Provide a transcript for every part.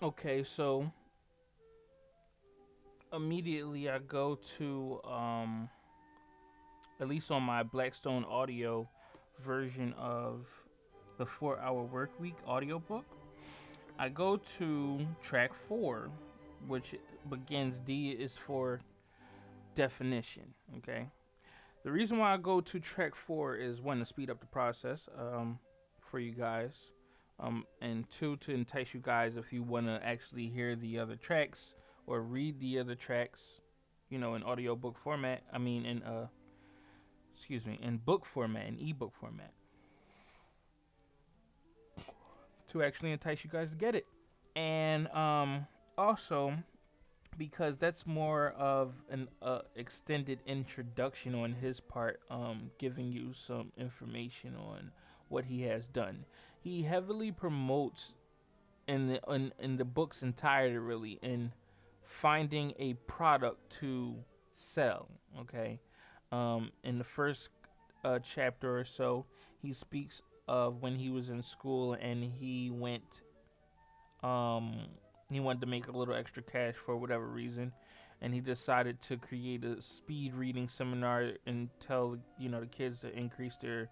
Okay, so immediately I go to at least on my Blackstone audio version of the 4 Hour Work Week audiobook, I go to track 4, which begins. D is for definition. Okay. The reason why I go to track 4 is one, to speed up the process for you guys, and two, to entice you guys if you want to actually hear the other tracks or read the other tracks, in audiobook format. I mean, in excuse me, in book format, in ebook format, to actually entice you guys to get it. And also because that's more of an extended introduction on his part, giving you some information on what he has done. He heavily promotes in the book's entirety, really, in finding a product to sell. Okay, in the first chapter or so, he speaks of when he was in school and um, he wanted to make a little extra cash for whatever reason, and he decided to create a speed reading seminar and tell the kids to increase their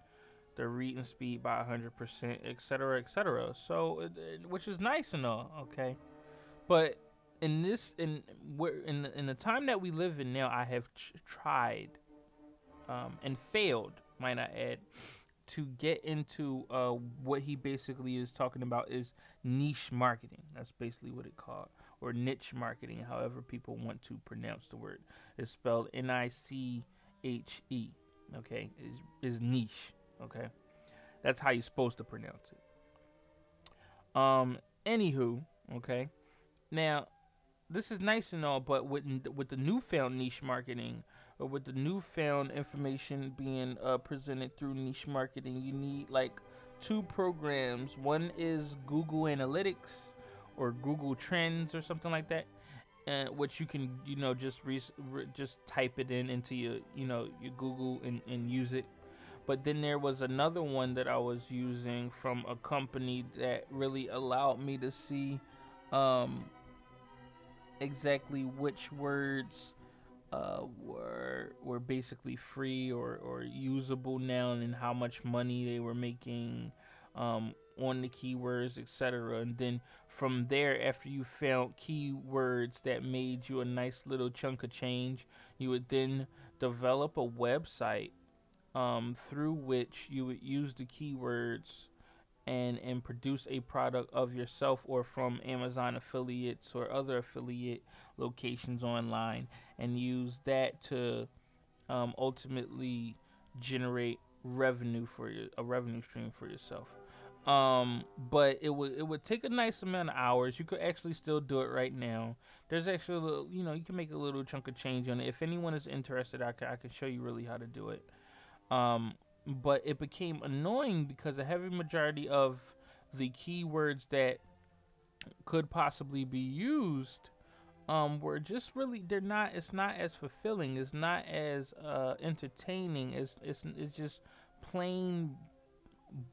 reading speed by 100%, etc., etc. So, which is nice and all, okay, but in this in the time that we live in now, I have tried and failed, might I add, to get into what he basically is talking about is niche marketing. That's basically what it called, or niche marketing, however people want to pronounce the word. It's spelled Niche. Okay, is niche. Okay, that's how you're supposed to pronounce it. Anywho, okay. Now this is nice and all, but with the newfound niche marketing, or with the newfound information being presented through niche marketing, you need like two programs. One is Google Analytics or Google Trends or something like that, which you can just type it in into your Google and use it. But then there was another one that I was using from a company that really allowed me to see um, exactly which words were basically free or usable now, and how much money they were making on the keywords, etc. And then from there, after you found keywords that made you a nice little chunk of change, you would then develop a website through which you would use the keywords and produce a product of yourself or from Amazon affiliates or other affiliate locations online, and use that to ultimately generate revenue for a revenue stream for yourself. But it would take a nice amount of hours. You could actually still do it right now. There's actually a little, you can make a little chunk of change on it. If anyone is interested, I can show you really how to do it. Um, but it became annoying because a heavy majority of the keywords that could possibly be used were just really, they're not it's not as fulfilling, it's not as entertaining, it's just plain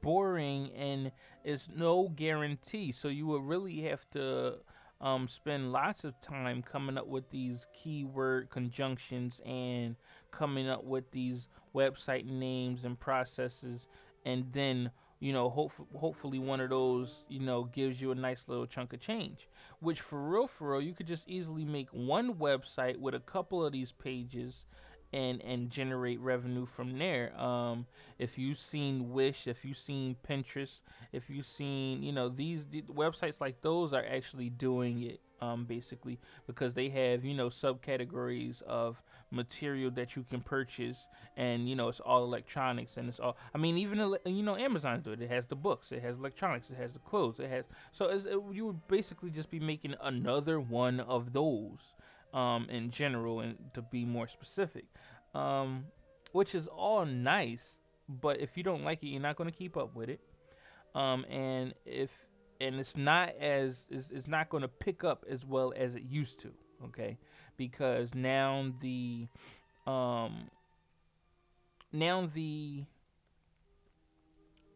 boring, and it's no guarantee. So you would really have to spend lots of time coming up with these keyword conjunctions and coming up with these website names and processes, and then hopefully one of those gives you a nice little chunk of change, which for real you could just easily make one website with a couple of these pages and generate revenue from there. If you've seen Wish, if you've seen Pinterest, if you've seen, websites like those are actually doing it. Basically, because they have subcategories of material that you can purchase, and it's all electronics, and it's all. I mean, even Amazon do it. It has the books, it has electronics, it has the clothes, it has. So you would basically just be making another one of those, in general, and to be more specific, um, which is all nice. But if you don't like it, you're not going to keep up with it. And if and it's not going to pick up as well as it used to. Okay, because um now the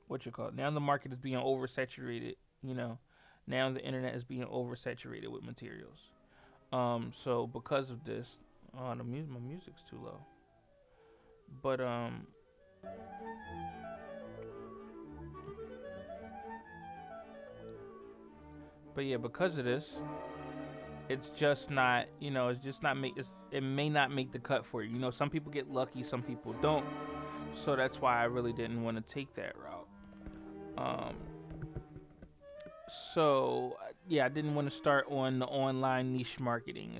what you call it, now the market is being oversaturated. You know, Now the internet is being oversaturated with materials. So because of this, my music's too low. But but yeah, because of this, it's just not, it's just not it may not make the cut for you. Some people get lucky, some people don't. So that's why I really didn't want to take that route. Um, yeah, I didn't want to start on the online niche marketing.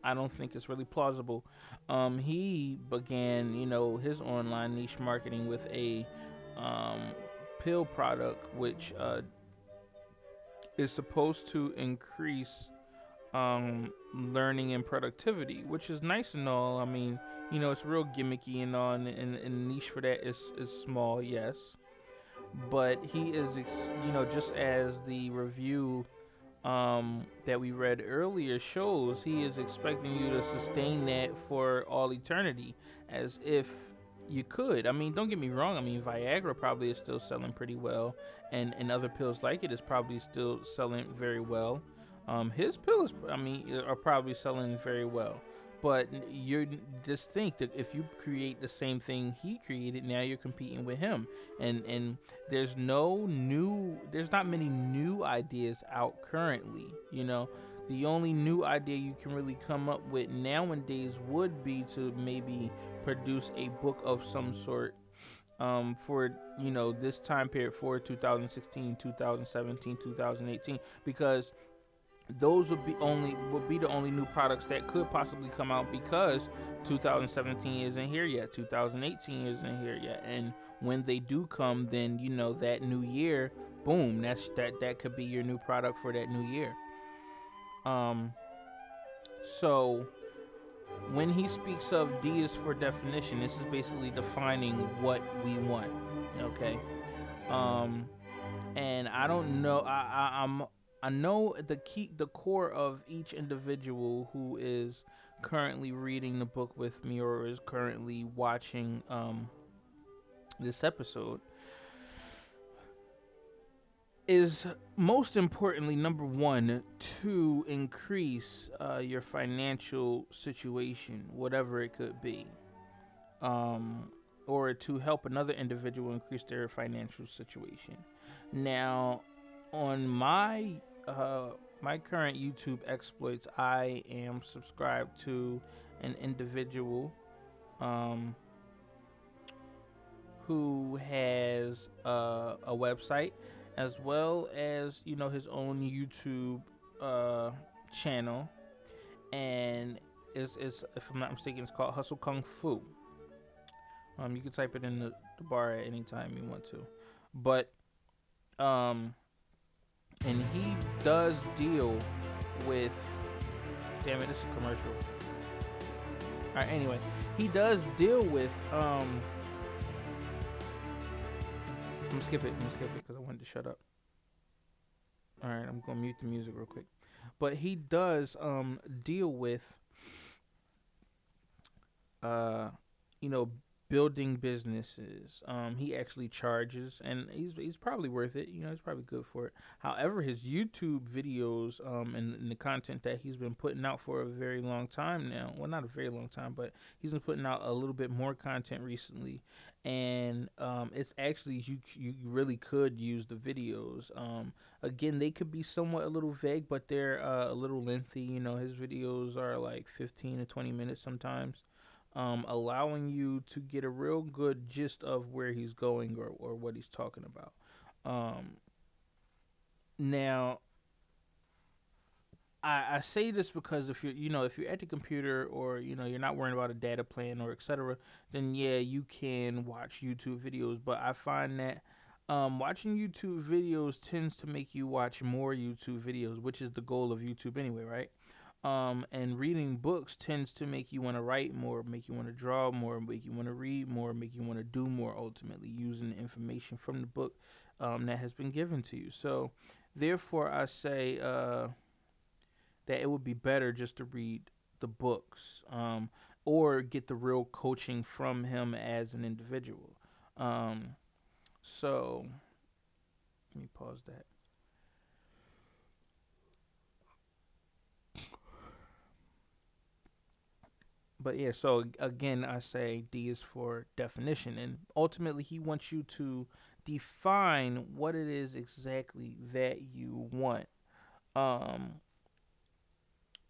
I don't think it's really plausible. He began, his online niche marketing with a um, pill product, which is supposed to increase learning and productivity, which is nice and all. I mean, it's real gimmicky and all, and niche for that is small, yes. But he is, just as the review that we read earlier shows, he is expecting you to sustain that for all eternity, as if you could. I mean, don't get me wrong. I mean, Viagra probably is still selling pretty well, and other pills like it is probably still selling very well. His pills, I mean, are probably selling very well. But you just think that if you create the same thing he created, now you're competing with him, and there's not many new ideas out currently. The only new idea you can really come up with nowadays would be to maybe produce a book of some sort, for this time period, for 2016, 2017, 2018, because those would be the only new products that could possibly come out, because 2017 isn't here yet, 2018 isn't here yet, and when they do come, then that new year, boom, that could be your new product for that new year. um so when he speaks of D is for definition, this is basically defining what we want. Okay. um and I don't know. I know the core of each individual who is currently reading the book with me, or is currently watching this episode, is most importantly, number one, to increase your financial situation, whatever it could be, um, or to help another individual increase their financial situation. Now, on uh, my current YouTube exploits, I am subscribed to an individual um, who has a website, as well as his own YouTube uh, channel, and is, if I'm not mistaken, it's called Hustle Kung Fu. You can type it in the bar at any time you want to, but um, and he does deal with. Damn it, it's a commercial. All right, anyway, he does deal with. I'm gonna skip it. I'm gonna skip it because I wanted to shut up. All right, I'm gonna mute the music real quick. But he does deal with uh, you know, building businesses. He actually charges, and he's probably worth it. He's probably good for it. However, his YouTube videos, and the content that he's been putting out for a very long time now. Well, not a very long time, but he's been putting out a little bit more content recently, and it's actually, you really could use the videos. Again, they could be somewhat a little vague, but they're a little lengthy. His videos are like 15 to 20 minutes sometimes, allowing you to get a real good gist of where he's going, or what he's talking about. Um, Now, I say this because if you're at the computer, or you're not worrying about a data plan or etc., then yeah, you can watch YouTube videos. But I find that watching YouTube videos tends to make you watch more YouTube videos, which is the goal of YouTube anyway, right? And reading books tends to make you want to write more, make you want to draw more, make you want to read more, make you want to do more, ultimately using the information from the book that has been given to you. So, therefore, I say that it would be better just to read the books, or get the real coaching from him as an individual. So, let me pause that. But yeah, so again, I say D is for definition, and ultimately he wants you to define what it is exactly that you um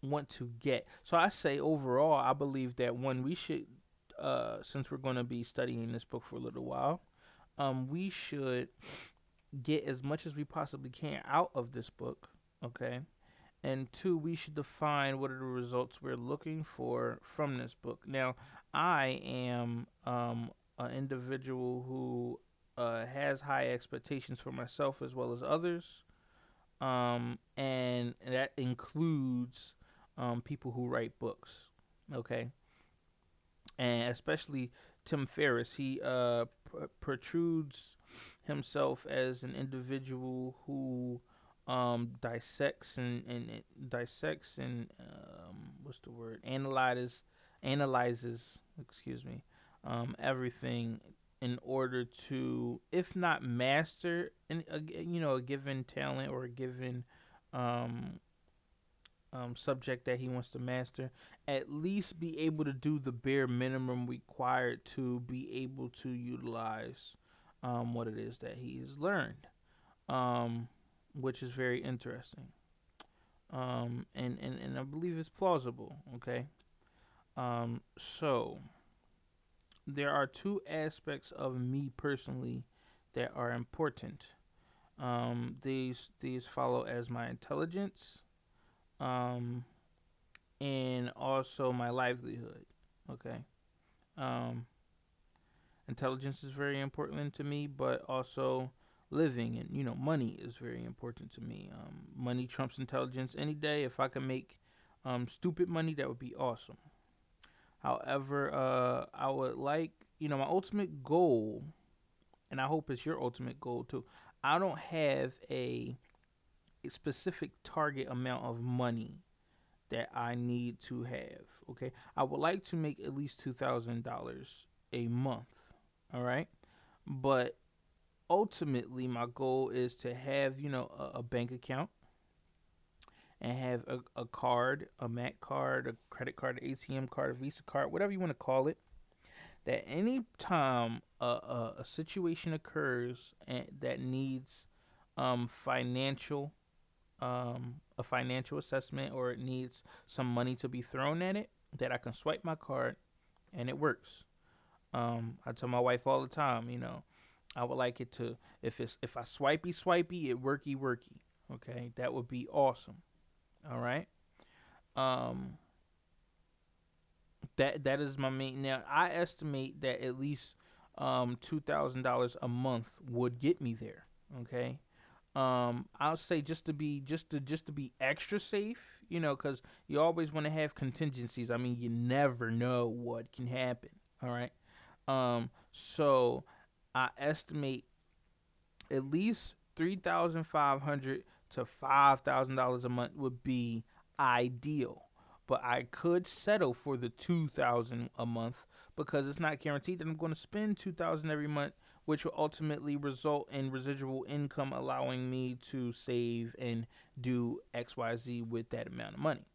want to get. So I say overall, I believe that when we should, since we're going to be studying this book for a little while, we should get as much as we possibly can out of this book. Okay. And two, we should define what are the results we're looking for from this book. Now, I am an individual who has high expectations for myself as well as others, and that includes people who write books. Okay, and especially Tim Ferris, he protrudes himself as an individual who dissects and dissects and what's the word, analyzes, excuse me, everything in order to, if not master a given talent or a given um, subject that he wants to master, at least be able to do the bare minimum required to be able to utilize what it is that he's learned, um, which is very interesting. And I believe it's plausible. Okay. So there are two aspects of me personally that are important. These follow as my intelligence, um, and also my livelihood. Okay. Um, Intelligence is very important to me, but also living and money is very important to me. Money trumps intelligence any day. If I can make stupid money, that would be awesome. However, I would like my ultimate goal, and I hope it's your ultimate goal too. I don't have a specific target amount of money that I need to have. Okay, I would like to make at least $2,000 a month. All right, but ultimately my goal is to have a bank account and have a card, a Mac card, a credit card, an ATM card, a Visa card, whatever you want to call it. That any time a situation occurs that needs financial a financial assessment, or it needs some money to be thrown at it, that I can swipe my card and it works. I tell my wife all the time, I would like it to, if I swipey, it worky. Okay, that would be awesome. All right. Um, that is my main. Now I estimate that at least $2,000 a month would get me there. Okay. I'll say just to be extra safe, because you always want to have contingencies. I mean, you never know what can happen. All right. So I estimate at least 3,500 to $5,000 a month would be ideal. But I could settle for the 2,000 a month because it's not guaranteed that I'm going to spend 2,000 every month, which will ultimately result in residual income allowing me to save and do XYZ with that amount of money.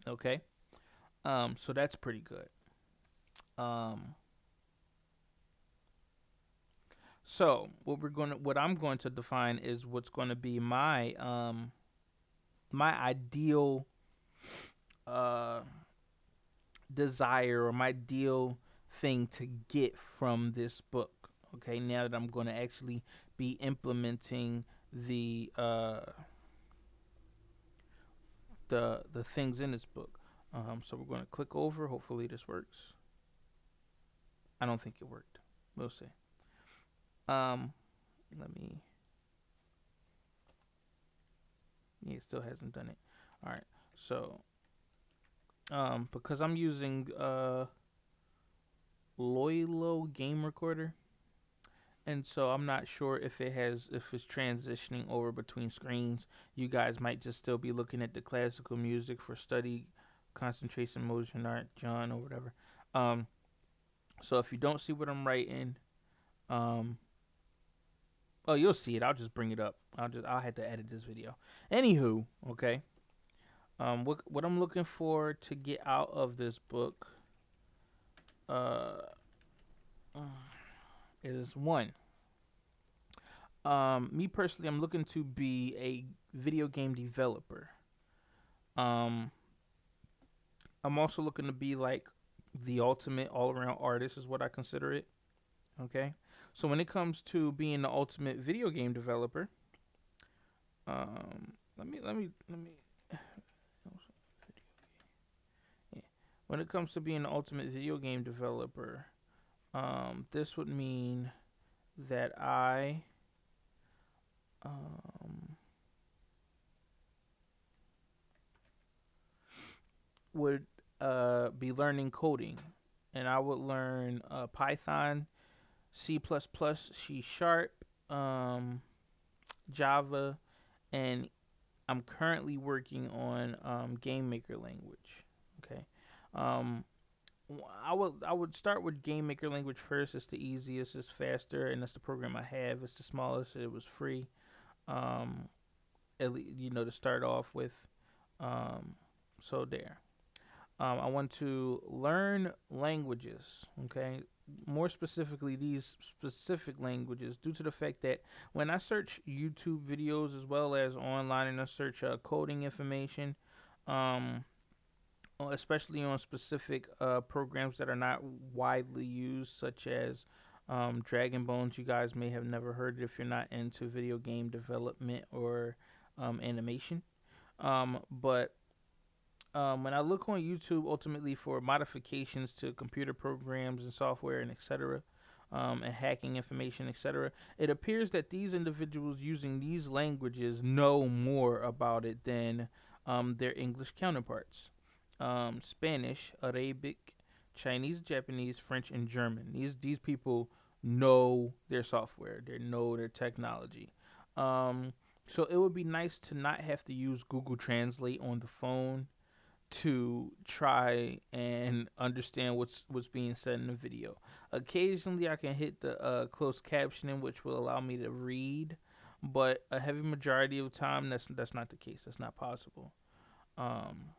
Okay? So that's pretty good. Um so what I'm going to define is what's going to be my ideal uh desire, or my ideal thing to get from this book. Okay, now that I'm going to actually be implementing the things in this book. So we're going to click over. Hopefully this works. I don't think it worked. We'll see. Um, Let me. Yeah, it still hasn't done it. All right. So because I'm using Loilo Game Recorder, and so I'm not sure if it's transitioning over between screens. You guys might just still be looking at the classical music for study, concentration, motion art, John, or whatever. Um, so if you don't see what I'm writing, um, oh, you'll see it. I'll just bring it up. I'll have to edit this video. Anywho, okay. What I'm looking for to get out of this book Uh, is one. Me personally, I'm looking to be a video game developer. Um, I'm also looking to be like the ultimate all-around artist, is what I consider it. Okay. So when it comes to being the ultimate video game developer, let me. Yeah. When it comes to being the ultimate video game developer, this would mean that I um, would be learning coding, and I would learn Python, C++, C Sharp, um, Java, and I'm currently working on Game Maker language. Okay. Um, I would start with Game Maker language first. It's the easiest, it's faster, and that's the program I have. It's the smallest. It was free. Um, to start off with. Um, so there. I want to learn languages. Okay, more specifically these specific languages, due to the fact that when I search YouTube videos as well as online and I search coding information, um, especially on specific programs that are not widely used, such as Dragon Bones. You guys may have never heard it if you're not into video game development or animation. But when I look on YouTube, ultimately for modifications to computer programs and software and etc., and hacking information, etc., it appears that these individuals using these languages know more about it than their English counterparts. Spanish, Arabic, Chinese, Japanese, French, and German. These people know their software. They know their technology. Um, so it would be nice to not have to use Google Translate on the phone to try and understand what's being said in the video. Occasionally, I can hit the closed captioning, which will allow me to read, but a heavy majority of the time, that's not the case. That's not possible. Um,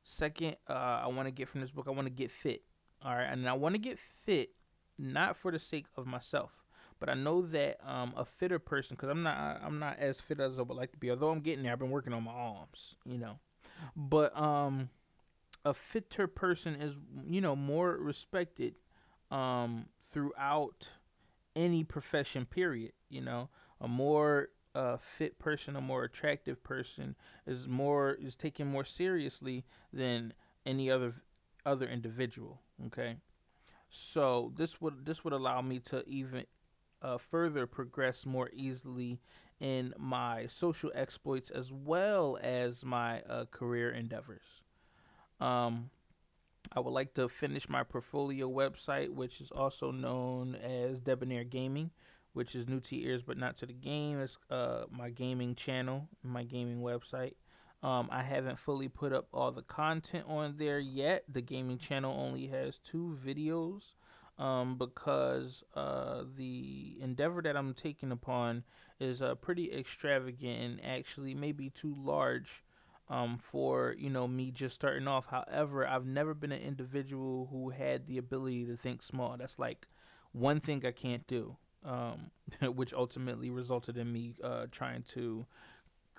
Second, I want to get from this book. I want to get fit. All right, and I want to get fit, not for the sake of myself, but I know that a fitter person, because I'm not as fit as I would like to be. Although I'm getting there, I've been working on my arms. But a fitter person is more respected throughout any profession, period. A more fit person, a more attractive person is taken more seriously than any other individual. Okay, so this would allow me to even further progress more easily in my social exploits as well as my career endeavors. um, I would like to finish my portfolio website, which is also known as Debonair Gaming, which is new to your ears but not to the game. It's my gaming channel, my gaming website. I haven't fully put up all the content on there yet. The gaming channel only has 2 videos because the endeavor that I'm taking upon is pretty extravagant and actually maybe too large for me just starting off. However, I've never been an individual who had the ability to think small. That's like one thing I can't do, which ultimately resulted in me trying to,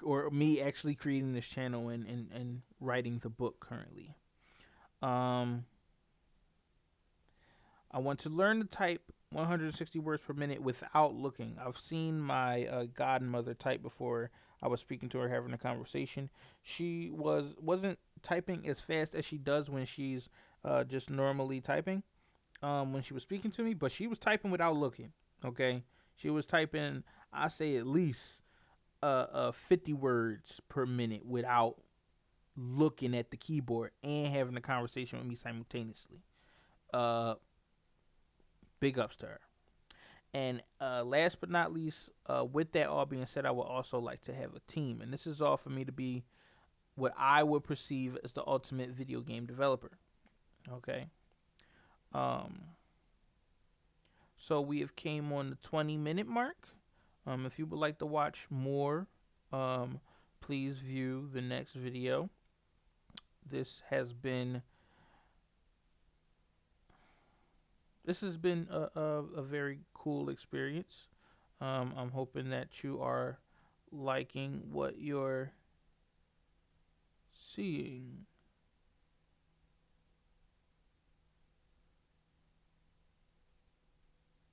or me actually creating this channel and writing the book currently. Um, I want to learn to type 160 words per minute without looking. I've seen my godmother type before. I was speaking to her, having a conversation. She wasn't typing as fast as she does when she's just normally typing. When she was speaking to me, but she was typing without looking. Okay, she was typing. I say at least 50 words per minute without looking at the keyboard and having a conversation with me simultaneously. Uh, Big ups to her. And last but not least, with that all being said, I would also like to have a team. And this is all for me to be what I would perceive as the ultimate video game developer. Okay. Um, so we have came on the 20-minute mark. If you would like to watch more, um, please view the next video. This has been this has been a very cool experience. I'm hoping that you are liking what you're seeing.